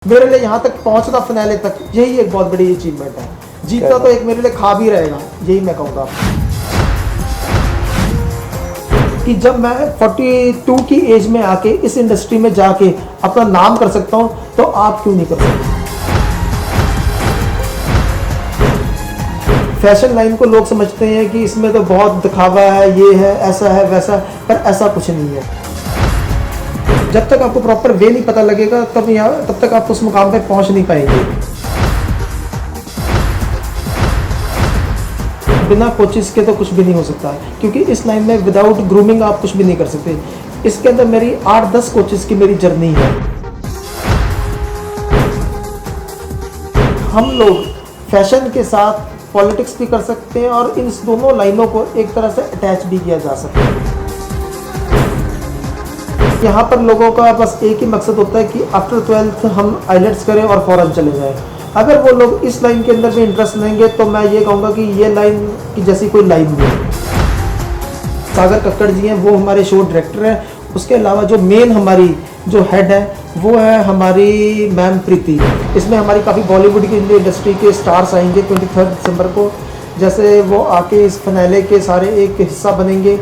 मेरे लिए यहाँ तक पहुँचना फिनाले तक यही एक बहुत बड़ी अचीवमेंट है। जीतना तो एक मेरे लिए ख्वाब ही रहेगा, यही मैं कहूँगा कि जब मैं 42 की एज में आके इस इंडस्ट्री में जाके अपना नाम कर सकता हूँ तो आप क्यों नहीं कर सकते। फैशन लाइन को लोग समझते हैं कि इसमें तो बहुत दिखावा है, ये है, ऐसा है, वैसा, पर ऐसा कुछ नहीं है। जब तक आपको प्रॉपर वे नहीं पता लगेगा तब तक आप उस मुकाम पे पहुंच नहीं पाएंगे। बिना कोचिस के तो कुछ भी नहीं हो सकता, क्योंकि इस लाइन में विदाउट ग्रूमिंग आप कुछ भी नहीं कर सकते। इसके अंदर मेरी 8-10 कोचिस की मेरी जर्नी है। हम लोग फैशन के साथ पॉलिटिक्स भी कर सकते हैं और इन दोनों लाइनों को एक तरह से अटैच भी किया जा सकता है। यहाँ पर लोगों का बस एक ही मकसद होता है कि आफ्टर 12th हम आइलेट्स करें और फॉरेन चले जाएं। अगर वो लोग इस लाइन के अंदर भी इंटरेस्ट लेंगे तो मैं ये कहूँगा कि ये लाइन की जैसी कोई लाइन नहीं। सागर कक्कड़ जी हैं, वो हमारे शो डायरेक्टर हैं। उसके अलावा जो मेन हमारी जो हेड है वो है हमारी मैम प्रीति। इसमें हमारी काफ़ी बॉलीवुड की इंडस्ट्री के स्टार्स आएंगे 23 दिसंबर को। जैसे वो आके इस फिनाले के सारे एक हिस्सा बनेंगे।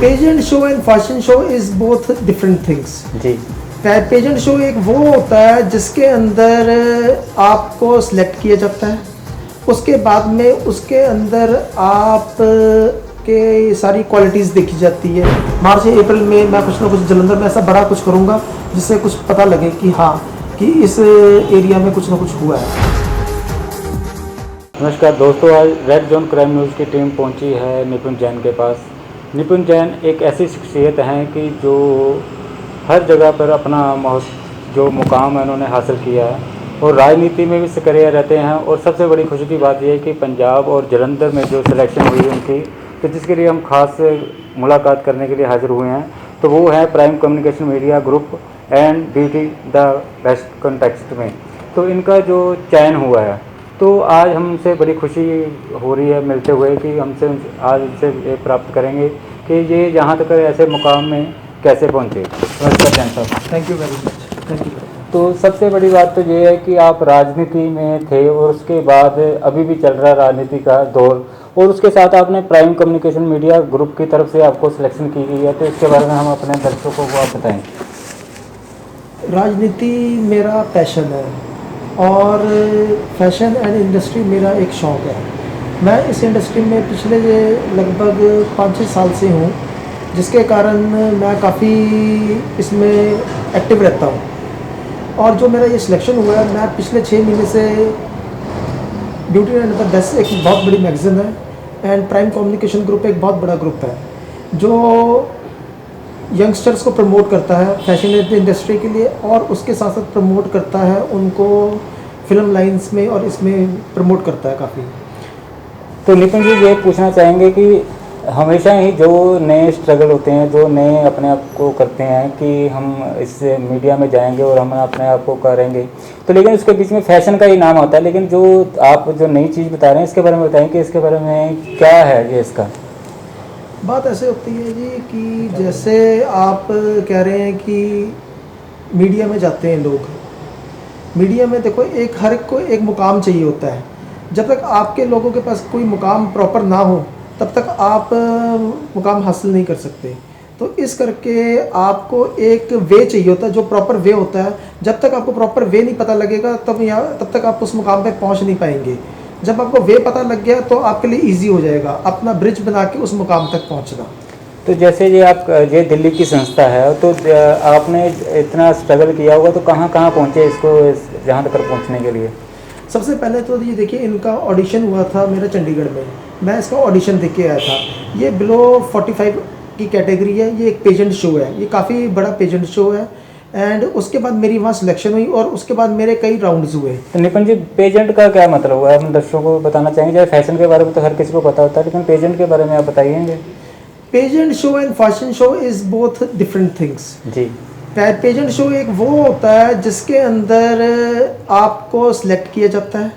Pageant show and fashion show is both different things जी। पेजेंट शो एक वो होता है जिसके अंदर आपको सिलेक्ट किया जाता है, उसके बाद में उसके अंदर आप के सारी क्वालिटीज़ देखी जाती है। मार्च या अप्रैल में मैं कुछ ना कुछ जलंधर में ऐसा बड़ा कुछ करूँगा जिससे कुछ पता लगे कि हाँ कि इस एरिया में कुछ ना कुछ हुआ है। नमस्कार दोस्तों, आज रेड जोन क्राइम न्यूज़ की टीम पहुंची है निपुण जैन के पास। निपुण जैन एक ऐसी शख्सियत हैं कि जो हर जगह पर अपना जो मुकाम है उन्होंने हासिल किया है और राजनीति में भी सक्रिय रहते हैं। और सबसे बड़ी खुशी की बात यह है कि पंजाब और जलंधर में जो सिलेक्शन हुई उनकी, तो जिसके लिए हम खास मुलाकात करने के लिए हाजिर हुए हैं, तो वो है prime communication media group and beauty the best context में। तो इनका जो चयन हुआ है, तो आज हमसे बड़ी खुशी हो रही है मिलते हुए कि हमसे आज इनसे ये प्राप्त करेंगे कि ये यहाँ तक ऐसे मुकाम में कैसे पहुँचे। नमस्कार जैन साहब। Thank you very much. Thank you. तो सबसे बड़ी बात तो ये है कि आप राजनीति में थे और उसके बाद अभी भी चल रहा राजनीति का दौर, और उसके साथ आपने प्राइम कम्युनिकेशन मीडिया ग्रुप की तरफ से आपको सिलेक्शन की गई है, तो इसके बारे में हम अपने दर्शकों को आप बताएँ। राजनीति मेरा पैशन है और फैशन एंड इंडस्ट्री मेरा एक शौक़ है। मैं इस इंडस्ट्री में पिछले लगभग 5-6 साल से हूँ, जिसके कारण मैं काफ़ी इसमें एक्टिव रहता हूँ। और जो मेरा ये सिलेक्शन हुआ है, मैं पिछले 6 महीने से ब्यूटी एंड द बेस्ट एक बहुत बड़ी मैगज़ीन है एंड प्राइम कम्युनिकेशन ग्रुप एक बहुत बड़ा ग्रुप है जो यंगस्टर्स को प्रमोट करता है फैशन इंडस्ट्री के लिए, और उसके साथ साथ प्रमोट करता है उनको फिल्म लाइंस में और इसमें प्रमोट करता है काफ़ी। तो निपुण जी, ये पूछना चाहेंगे कि हमेशा ही जो नए स्ट्रगल होते हैं, जो नए अपने आप को करते हैं कि हम इस मीडिया में जाएंगे और हम अपने आप को करेंगे, तो लेकिन उसके बीच में फैशन का ही नाम होता है। लेकिन जो आप जो नई चीज़ बता रहे हैं इसके बारे में बताएं कि इसके बारे में क्या है ये इसका। बात ऐसे होती है जी कि जैसे आप कह रहे हैं कि मीडिया में जाते हैं लोग, मीडिया में देखो हर एक को एक मुकाम चाहिए होता है। जब तक आपके लोगों के पास कोई मुकाम प्रॉपर ना हो तब तक आप मुकाम हासिल नहीं कर सकते। तो इस करके आपको एक वे चाहिए होता है, जो प्रॉपर वे होता है। जब तक आपको प्रॉपर वे नहीं पता लगेगा तब तक आप उस मुकाम पे पहुंच नहीं पाएंगे। जब आपको वे पता लग गया तो आपके लिए इजी हो जाएगा अपना ब्रिज बना के उस मुकाम तक पहुंचना। तो जैसे ये दिल्ली की संस्था है, तो आपने इतना स्ट्रगल किया होगा, तो कहाँ कहाँ पहुँचे इसको जहाँ तक पहुँचने के लिए? सबसे पहले तो ये देखिए, इनका ऑडिशन हुआ था मेरा चंडीगढ़ में। मैं इसका ऑडिशन देख के आया था। ये बिलो 45 की कैटेगरी है, ये एक पेजेंट शो है, ये काफ़ी बड़ा पेजेंट शो है। एंड उसके बाद मेरी वहाँ सिलेक्शन हुई और उसके बाद मेरे कई राउंड्स हुए। तो निपुण जी, पेजेंट का क्या मतलब हुआ, हम दर्शकों को बताना चाहेंगे। जैसे फैशन के बारे में तो हर किसी को पता होता है, लेकिन पेजेंट के बारे में आप बताइएंगे। Pageant show and fashion show is both different things जी। पेजेंट शो एक वो होता है जिसके अंदर आपको सिलेक्ट किया जाता है,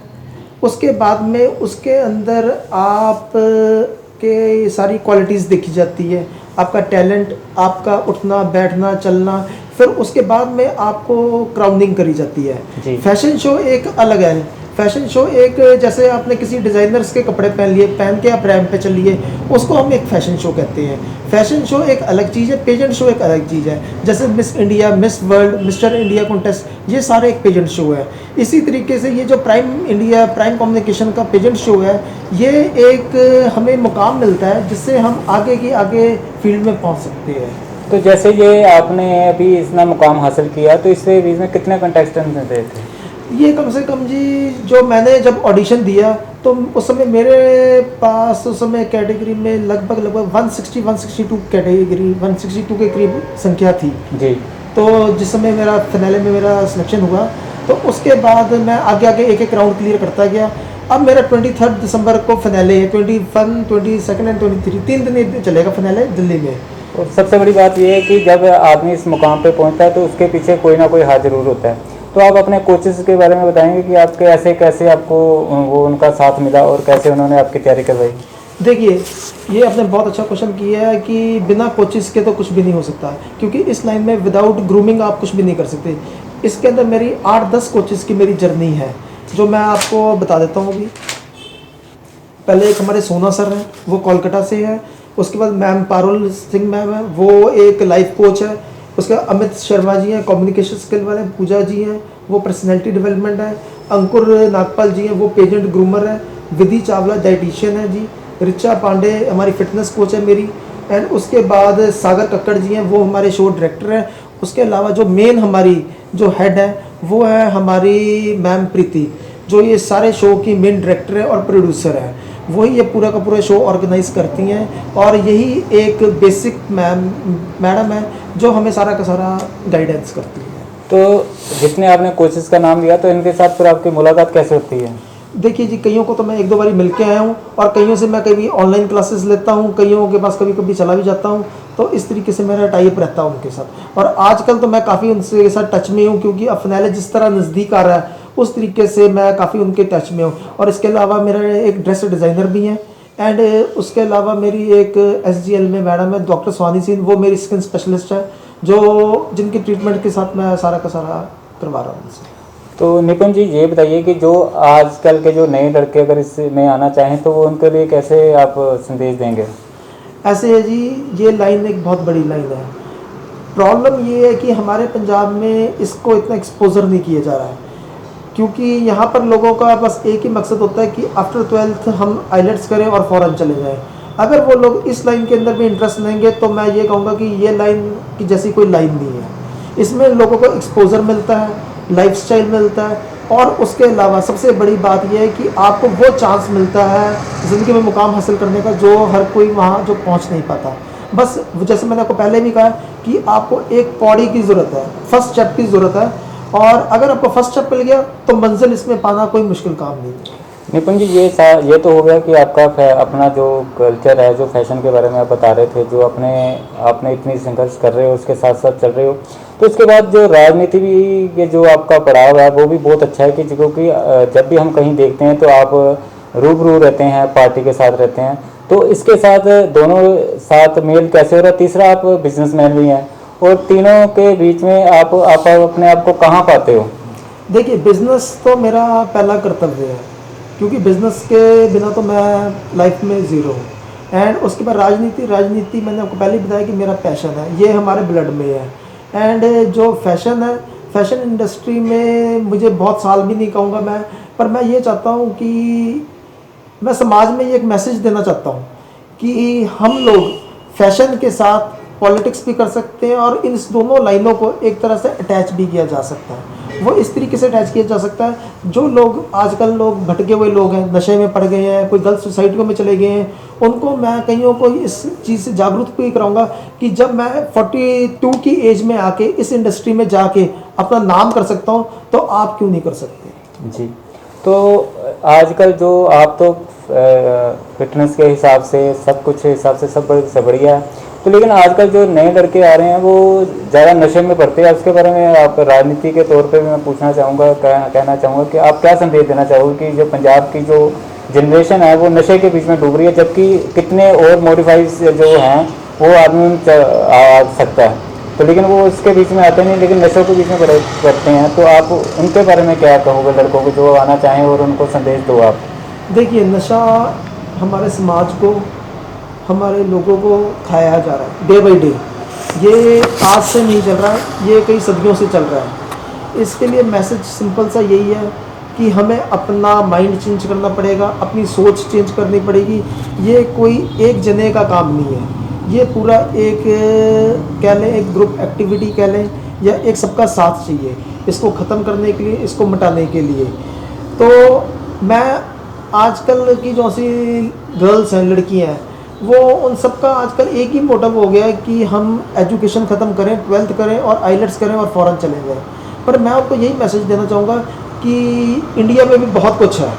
उसके बाद में उसके अंदर आप के सारी क्वालिटीज़ देखी जाती है, आपका टैलेंट, आपका उठना बैठना चलना, फिर उसके बाद में आपको क्राउनिंग करी जाती जी। है। फैशन शो एक अलग है। फैशन शो एक, जैसे आपने किसी डिज़ाइनर्स के कपड़े पहन लिए, पहन के आप रैंप पे चलिए, उसको हम एक फैशन शो कहते हैं। फैशन शो एक अलग चीज़ है, पेजेंट शो एक अलग चीज़ है। जैसे miss India, miss world, mister India contest, ये सारे एक पेजेंट शो है। इसी तरीके से ये जो प्राइम इंडिया, प्राइम कम्युनिकेशन का पेजेंट शो है, ये एक हमें मुकाम मिलता है जिससे हम आगे की आगे फील्ड में पहुंच सकते हैं। तो जैसे ये आपने अभी इतना मुकाम हासिल किया, तो इससे बीच में कितने कंटेस्टेंट थे? ये कम से कम जी, जो मैंने जब ऑडिशन दिया तो उस समय मेरे पास उस समय कैटेगरी में लगभग 162 कैटेगरी, 162 के करीब संख्या थी जी। तो जिस समय मेरा फिनाले में मेरा सिलेक्शन हुआ, तो उसके बाद मैं आगे आगे एक एक राउंड क्लियर करता गया। अब मेरा 23 दिसंबर को फिनाले है, 21, 22 एंड 23, 3 दिन चलेगा फिनाले दिल्ली में। और सबसे बड़ी बात यह है कि जब आदमी इस मुकाम पे पहुंचता है तो उसके पीछे कोई ना कोई हाथ जरूर होता है। तो आप अपने कोचेस के बारे में बताएंगे कि आपके ऐसे कैसे आपको वो उनका साथ मिला और कैसे उन्होंने आपकी तैयारी करवाई? देखिए, ये आपने बहुत अच्छा क्वेश्चन किया है कि बिना कोचेस के तो कुछ भी नहीं हो सकता, क्योंकि इस लाइन में विदाउट ग्रूमिंग आप कुछ भी नहीं कर सकते। इसके अंदर मेरी 8-10 कोचेस की मेरी जर्नी है, जो मैं आपको बता देता हूँ अभी। पहले एक हमारे सोना सर हैं, वो कोलकाता से है। उसके बाद मैम पारुल सिंह मैम है, वो एक लाइफ कोच है। उसके बाद अमित शर्मा जी हैं, कम्युनिकेशन स्किल वाले। पूजा जी हैं, वो पर्सनैलिटी डेवलपमेंट है। अंकुर नागपाल जी हैं, वो पेजेंट ग्रूमर है। विधि चावला डाइटिशियन है जी। रिचा पांडे हमारी फिटनेस कोच है मेरी। एंड उसके बाद सागर कक्कड़ जी हैं, वो हमारे शो डायरेक्टर हैं। उसके अलावा जो मेन हमारी जो हेड है वो है हमारी मैम प्रीति, जो ये सारे शो की मेन डायरेक्टर है और प्रोड्यूसर है। वही ये पूरा का पूरा शो ऑर्गेनाइज करती हैं, और यही एक बेसिक मैडम है जो हमें सारा का सारा गाइडेंस करती है। तो जितने आपने कोचेस का नाम लिया, तो इनके साथ फिर आपकी मुलाकात कैसे होती है? देखिए जी, कईयों को तो मैं 1-2 बार मिल के आया हूँ, और कईयों से मैं कभी ऑनलाइन क्लासेस लेता हूँ, कईयों के पास कभी कभी चला भी जाता हूँ। तो इस तरीके से मेरा टाइप रहता है उनके साथ। और आजकल तो मैं काफ़ी उनके साथ टच में हूँ, क्योंकि अब फिनाले जिस तरह नज़दीक आ रहा है उस तरीके से मैं काफ़ी उनके टच में हूँ। और इसके अलावा मेरा एक ड्रेस डिज़ाइनर भी हैं। एंड उसके अलावा मेरी एक SGL में मैडम है, डॉक्टर स्वानी सिंह, वो मेरी स्किन स्पेशलिस्ट है, जो जिनकी ट्रीटमेंट के साथ मैं सारा का सारा करवा रहा हूँ उनसे। तो निपुण जी, ये बताइए कि जो आजकल के जो नए लड़के अगर इसमें आना चाहें तो वो उनके लिए कैसे आप संदेश देंगे? ऐसे है जी, ये लाइन एक बहुत बड़ी लाइन है। प्रॉब्लम ये है कि हमारे पंजाब में इसको इतना एक्सपोजर नहीं किया जा रहा है, क्योंकि यहाँ पर लोगों का बस एक ही मकसद होता है कि आफ्टर 12th हम आइलेट्स करें और फ़ौरन चले जाएं। अगर वो लोग इस लाइन के अंदर भी इंटरेस्ट लेंगे तो मैं ये कहूँगा कि ये लाइन की जैसी कोई लाइन नहीं है। इसमें लोगों को एक्सपोजर मिलता है, लाइफस्टाइल मिलता है, और उसके अलावा सबसे बड़ी बात यह है कि आपको वो चांस मिलता है ज़िंदगी में मुकाम हासिल करने का जो हर कोई वहाँ जो पहुँच नहीं पाता। बस जैसे मैंने आपको पहले भी कहा कि आपको एक पौड़ी की ज़रूरत है, फर्स्ट स्टेप की ज़रूरत है, और अगर आपको फर्स्ट स्टेप मिल गया तो मंजिल इसमें पाना कोई मुश्किल काम नहीं है। निपुण जी, ये तो हो गया कि आपका अपना जो कल्चर है, जो फैशन के बारे में आप बता रहे थे, जो आपने इतनी संघर्ष कर रहे हो उसके साथ साथ चल रहे हो। तो उसके बाद जो राजनीति भी, ये जो आपका पड़ाव है वो भी बहुत अच्छा है, कि क्योंकि जब भी हम कहीं देखते हैं तो आप रूबरू रहते हैं, पार्टी के साथ रहते हैं। तो इसके साथ दोनों साथ मेल कैसे हो रहा है? तीसरा, आप बिजनेसमैन भी हैं, और तीनों के बीच में आप अपने आप को कहाँ पाते हो? देखिए, बिज़नेस तो मेरा पहला कर्तव्य है, क्योंकि बिज़नेस के बिना तो मैं लाइफ में ज़ीरो हूँ। एंड उसके बाद राजनीति मैंने आपको पहले ही बताया कि मेरा पैशन है, ये हमारे ब्लड में है। एंड जो फैशन है, फैशन इंडस्ट्री में मुझे बहुत साल भी नहीं कहूँगा मैं, पर मैं ये चाहता हूँ कि मैं समाज में ये एक मैसेज देना चाहता हूँ कि हम लोग फैशन के साथ पॉलिटिक्स भी कर सकते हैं, और इन दोनों लाइनों को एक तरह से अटैच भी किया जा सकता है। वो इस तरीके से अटैच किया जा सकता है, जो लोग आजकल लोग भटके हुए लोग हैं, नशे में पड़ गए हैं, कोई गलत सोसाइटियों में चले गए हैं, उनको मैं कईयों को इस चीज़ से जागरूक भी कराऊंगा कि जब मैं 42 की एज में आके इस इंडस्ट्री में जाके अपना नाम कर सकता हूँ, तो आप क्यों नहीं कर सकते जी। तो आजकल जो आप तो फिटनेस के हिसाब से, सब कुछ हिसाब से सब बढ़िया है, तो लेकिन आजकल जो नए लड़के आ रहे हैं वो ज़्यादा नशे में पड़ते हैं। उसके बारे में आप राजनीति के तौर पे मैं पूछना चाहूँगा, कहना चाहूँगा कि आप क्या संदेश देना चाहोगे कि जो पंजाब की जो जनरेशन है वो नशे के बीच में डूब रही है, जबकि कितने और मॉडिफाइज जो हैं वो आदमी आ सकता है? तो लेकिन वो उसके बीच में आते नहीं, लेकिन नशों के बीच में पड़ते हैं। तो आप उनके बारे में क्या कहोगे, लड़कों को जो आना चाहें, और उनको संदेश दो आप। देखिए, नशा हमारे समाज को, हमारे लोगों को खाया जा रहा है डे बाई डे। ये आज से नहीं चल रहा है, ये कई सदियों से चल रहा है। इसके लिए मैसेज सिंपल सा यही है कि हमें अपना माइंड चेंज करना पड़ेगा, अपनी सोच चेंज करनी पड़ेगी। ये कोई एक जने का काम नहीं है, ये पूरा एक कह लें, एक ग्रुप एक्टिविटी कह लें, या एक सबका साथ चाहिए इसको ख़त्म करने के लिए, इसको मिटाने के लिए। तो मैं आजकल की जो सी गर्ल्स हैं, लड़कियां हैं, वो उन सबका आजकल एक ही मोटिव हो गया है कि हम एजुकेशन ख़त्म करें, 12th करें और आइलेट्स करें और फ़ॉरेन चले जाएं। पर मैं आपको यही मैसेज देना चाहूँगा कि इंडिया में भी बहुत कुछ है।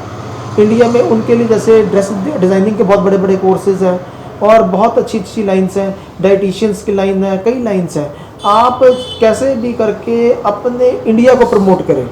इंडिया में उनके लिए जैसे ड्रेस डिज़ाइनिंग के बहुत बड़े बड़े कोर्सेज़ हैं और बहुत अच्छी अच्छी लाइन्स हैं, डाइटिशियंस की लाइन है, कई लाइन्स हैं। आप कैसे भी करके अपने इंडिया को प्रमोट करें।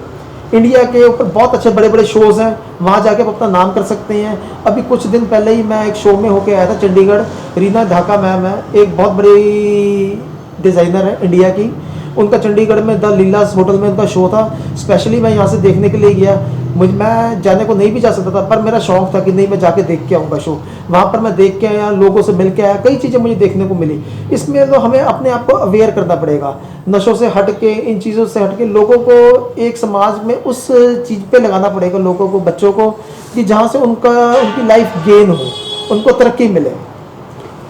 इंडिया के ऊपर बहुत अच्छे बड़े बड़े शोज़ हैं, वहाँ जाके आप अपना नाम कर सकते हैं। अभी कुछ दिन पहले ही मैं एक शो में होके आया था चंडीगढ़। रीना ढाका मैम है, एक बहुत बड़ी डिज़ाइनर है इंडिया की। उनका चंडीगढ़ में द लीलास होटल में उनका शो था। स्पेशली मैं यहाँ से देखने के लिए गया। मैं जाने को नहीं भी जा सकता था, पर मेरा शौक़ था कि नहीं, मैं जाके देख के आऊँगा शो। वहाँ पर मैं देख के आया, लोगों से मिल के आया, कई चीज़ें मुझे देखने को मिली। इसमें तो हमें अपने आप को अवेयर करना पड़ेगा, नशों से हट के, इन चीज़ों से हट के लोगों को एक समाज में उस चीज़ पे लगाना पड़ेगा, लोगों को, बच्चों को, कि जहाँ से उनकी लाइफ गेन हो, उनको तरक्की मिले।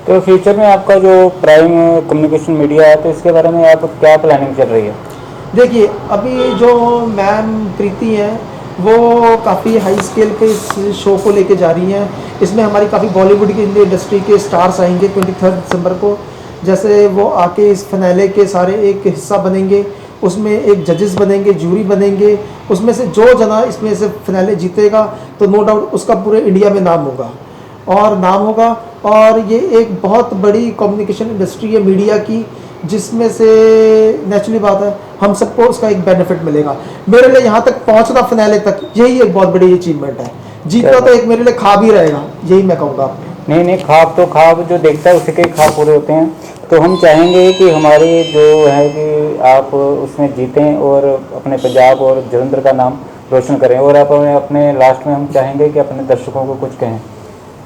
तो फ्यूचर में आपका जो प्राइम कम्युनिकेशन मीडिया है, तो इसके बारे में आप क्या प्लानिंग चल रही है? देखिए, अभी जो मैम प्रीति हैं, वो काफ़ी हाई स्केल पे इस शो को लेके जा रही हैं। इसमें हमारी काफ़ी बॉलीवुड की इंडस्ट्री के स्टार्स आएंगे 23 दिसंबर को। जैसे वो आके इस फिनाले के सारे एक हिस्सा बनेंगे, उसमें एक जजेस बनेंगे, जूरी बनेंगे। उसमें से जो जना इसमें से फिनाले जीतेगा तो नो डाउट उसका पूरे इंडिया में नाम होगा और ये एक बहुत बड़ी कम्युनिकेशन इंडस्ट्री है मीडिया की, जिसमें से नेचुरली बात है हम सबको उसका एक बेनिफिट मिलेगा। मेरे लिए यहाँ तक पहुँचना, फिनाले तक, यही एक बहुत बड़ी अचीवमेंट है। जीतना तो एक मेरे लिए ख्वाब ही रहेगा, यही मैं कहूँगा। नहीं, ख्वाब तो ख्वाब जो देखता है उसी के ख्वाब पूरे होते हैं। तो हम चाहेंगे कि हमारी जो है कि आप उसमें जीतें और अपने पंजाब और जलंधर का नाम रोशन करें। और आप अपने लास्ट में हम चाहेंगे कि अपने दर्शकों को कुछ कहें।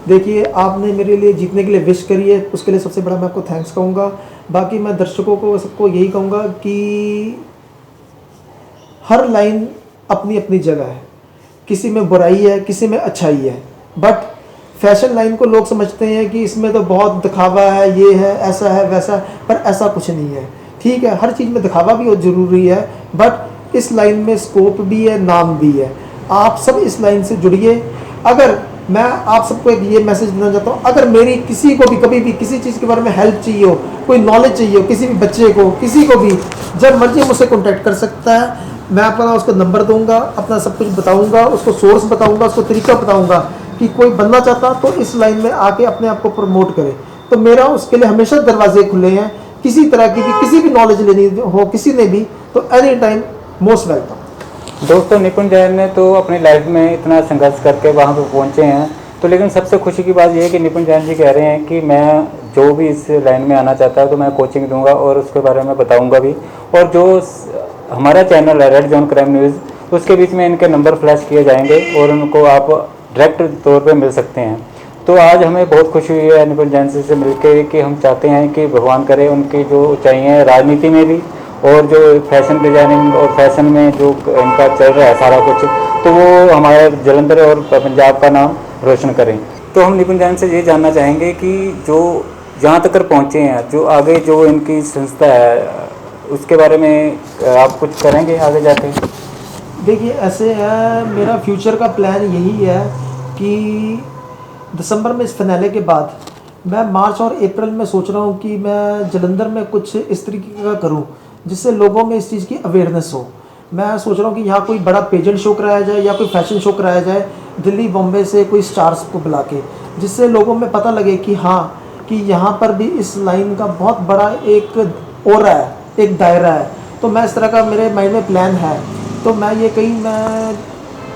देखिए, आपने मेरे लिए जीतने के लिए विश करी है, उसके लिए सबसे बड़ा मैं आपको थैंक्स कहूँगा। बाकी मैं दर्शकों को सबको यही कहूँगा कि हर लाइन अपनी अपनी जगह है, किसी में बुराई है, किसी में अच्छाई है। बट फैशन लाइन को लोग समझते हैं कि इसमें तो बहुत दिखावा है, ये है, ऐसा है, वैसा है, पर ऐसा कुछ नहीं है। ठीक है, हर चीज़ में दिखावा भी बहुत ज़रूरी है, बट इस लाइन में स्कोप भी है, नाम भी है। आप सब इस लाइन से जुड़िए। अगर मैं आप सबको एक ये मैसेज देना चाहता हूँ, अगर मेरी किसी को भी कभी भी किसी चीज़ के बारे में हेल्प चाहिए हो, कोई नॉलेज चाहिए हो, किसी भी बच्चे को, किसी को भी, जब मर्जी मुझसे कॉन्टैक्ट कर सकता है। मैं अपना उसको नंबर दूंगा, अपना सब कुछ बताऊंगा, उसको सोर्स बताऊंगा, उसको तरीका बताऊंगा कि कोई बनना चाहता तो इस लाइन में आके अपने आप को प्रमोट करे। तो मेरा उसके लिए हमेशा दरवाजे खुले हैं। किसी तरह की भी, किसी भी नॉलेज लेनी हो किसी ने भी, तो एनी टाइम मोस्ट वेलकम। दोस्तों, निपुण जैन ने तो अपनी लाइफ में इतना संघर्ष करके वहाँ पे पहुँचे हैं। तो लेकिन सबसे खुशी की बात यह है कि निपुण जैन जी कह रहे हैं कि मैं जो भी इस लाइन में आना चाहता है तो मैं कोचिंग दूंगा और उसके बारे में बताऊंगा भी। और जो हमारा चैनल है रेड जोन क्राइम न्यूज़, उसके बीच में इनके नंबर फ्लैश किए जाएंगे और उनको आप डायरेक्ट तौर पे मिल सकते हैं। तो आज हमें बहुत खुशी हुई है निपुण जैन से मिलकर कि हम चाहते हैं कि भगवान करे उनकी जो ऊंचाइयाँ राजनीति में भी, और जो फैशन डिज़ाइनिंग और फैशन में जो इनका चल रहा है सारा कुछ, तो वो हमारे जलंधर और पंजाब का नाम रोशन करें। तो हम निपुण जैन से ये जानना चाहेंगे कि जो जहाँ तक पहुँचे हैं, जो आगे जो इनकी संस्था है, उसके बारे में आप कुछ करेंगे आगे जाके? देखिए, ऐसे है, मेरा फ्यूचर का प्लान यही है कि दिसंबर में इस फिनाले के बाद मैं मार्च और अप्रैल में सोच रहा हूँ कि मैं जलंधर में कुछ इस तरीके का करूँ जिससे लोगों में इस चीज़ की अवेयरनेस हो। मैं सोच रहा हूँ कि यहाँ कोई बड़ा पेजेंट शो कराया जाए या कोई फैशन शो कराया जाए दिल्ली बॉम्बे से कोई स्टार्स को बुला के, जिससे लोगों में पता लगे कि हाँ, कि यहाँ पर भी इस लाइन का बहुत बड़ा एक ओरा है, एक दायरा है। तो मैं इस तरह का मेरे माइंड में प्लान है। तो मैं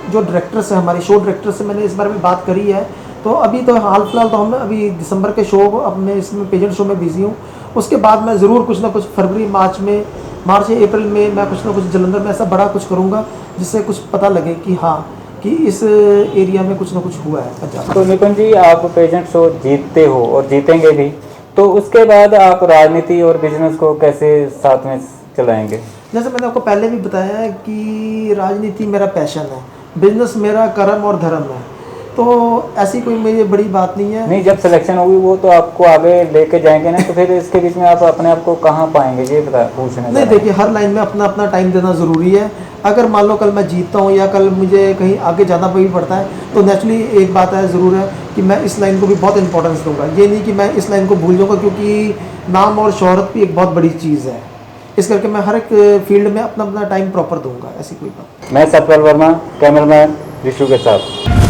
जो डायरेक्टर से, हमारे शो डायरेक्टर से मैंने इस बारे में बात करी है। तो अभी तो हाल फिलहाल तो हम अभी दिसंबर के शो, अब मैं इसमें पेजेंट शो में बिजी हूँ उसके बाद मैं ज़रूर कुछ ना कुछ फरवरी मार्च या अप्रैल में मैं कुछ ना कुछ जलंधर में ऐसा बड़ा कुछ करूँगा जिससे कुछ पता लगे कि हाँ कि इस एरिया में कुछ ना कुछ हुआ है पंजाब। तो निपुण जी, आप पेजेंट शो जीतते हो और जीतेंगे भी, तो उसके बाद आप राजनीति और बिजनेस को कैसे साथ में चलाएंगे? जैसे मैंने आपको पहले भी बताया है कि राजनीति मेरा पैशन है, बिजनेस मेरा कर्म और धर्म है, तो ऐसी कोई मेरी बड़ी बात नहीं है। नहीं, जब सिलेक्शन होगी वो तो आपको आगे लेके जाएंगे ना, तो फिर इसके बीच में आप अपने आप को कहाँ पाएंगे, ये पूछना नहीं, देखिए हर लाइन में अपना अपना टाइम देना ज़रूरी है। अगर मान लो कल मैं जीतता हूँ या कल मुझे कहीं आगे जाना भी पड़ता है तो नेचुरली एक बात है ज़रूर है कि मैं इस लाइन को भी बहुत इंपॉर्टेंस दूंगा। ये नहीं कि मैं इस लाइन को भूल जाऊँगा, क्योंकि नाम और शोहरत भी एक बहुत बड़ी चीज़ है। इस करके मैं हर एक फील्ड में अपना अपना टाइम प्रॉपर दूंगा, ऐसी कोई बात। मैं सतपाल वर्मा, कैमरामैन ऋषु के साथ।